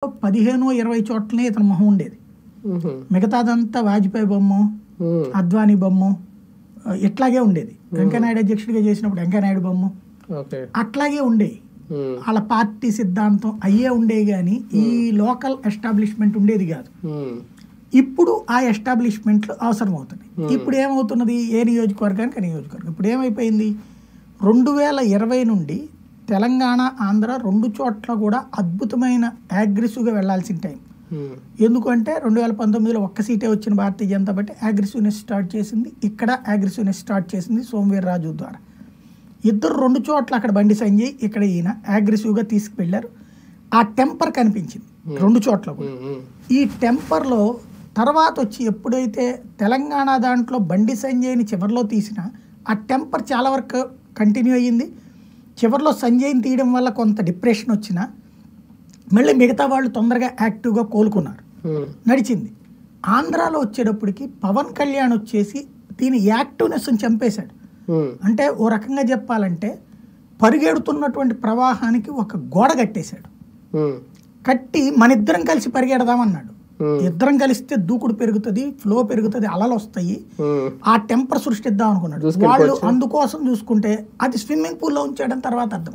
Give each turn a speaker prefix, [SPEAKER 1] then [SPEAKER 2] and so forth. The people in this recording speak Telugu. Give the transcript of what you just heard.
[SPEAKER 1] 15, 20 చోట్లనే ఇతని మొహం ఉండేది. మిగతాదంతా వాజ్పేయి బొమ్మ, అద్వానీ బొమ్మ ఇట్లాగే ఉండేది. వెంకయ్యనాయుడు అధ్యక్షుడిగా చేసినప్పుడు వెంకయ్యనాయుడు బొమ్మ అట్లాగే ఉండేవి. వాళ్ళ పార్టీ సిద్ధాంతం అయ్యే ఉండేవి కానీ ఈ లోకల్ ఎస్టాబ్లిష్మెంట్ ఉండేది కాదు. ఇప్పుడు ఆ ఎస్టాబ్లిష్మెంట్లు అవసరం అవుతుంది. ఇప్పుడు ఏమవుతున్నది, ఏ నియోజకవర్గానికి నియోజకవర్గం ఇప్పుడు ఏమైపోయింది, 2020 నుండి తెలంగాణ ఆంధ్ర రెండు చోట్ల కూడా అద్భుతమైన అగ్రెసివ్గా వెళ్లాల్సిన టైం. ఎందుకంటే 2019లో ఒక్క సీటే వచ్చిన Bharatiya Janata party aggressiveness start చేసింది, ఇక్కడ అగ్రెసివ్నెస్ స్టార్ట్ చేసింది సోమవీర్రాజు ద్వారా. ఇద్దరు రెండు చోట్ల అక్కడ బండి సంజయ్, ఇక్కడ ఈయన అగ్రెసివ్గా తీసుకువెళ్ళారు. ఆ టెంపర్ కనిపించింది రెండు చోట్ల కూడా. ఈ టెంపర్లో తర్వాత వచ్చి ఎప్పుడైతే తెలంగాణ దాంట్లో బండి సంజయ్ని చివరిలో తీసినా ఆ టెంపర్ చాలా వరకు కంటిన్యూ అయ్యింది. చివరిలో సంజయ్ని తీయడం వల్ల కొంత డిప్రెషన్ వచ్చినా మళ్ళీ మిగతా వాళ్ళు తొందరగా యాక్టివ్గా కోలుకున్నారు, నడిచింది. ఆంధ్రాలో వచ్చేటప్పటికి పవన్ కళ్యాణ్ వచ్చేసి దీని యాక్టివ్నెస్ని చంపేశాడు. అంటే ఓ రకంగా చెప్పాలంటే పరిగెడుతున్నటువంటి ప్రవాహానికి ఒక గోడ కట్టేశాడు. కట్టి మనిద్దరం కలిసి పరిగెడదామన్నాడు. ఇద్దరం కలిస్తే దూకుడు పెరుగుతుంది, ఫ్లో పెరుగుతుంది, అలలు వస్తాయి, ఆ టెంపర్ సృష్టిద్దాం అనుకున్నాడు. వాళ్ళు అందుకోసం చూసుకుంటే అది స్విమ్మింగ్ పూల్లో ఉంచాడని తర్వాత అర్థం.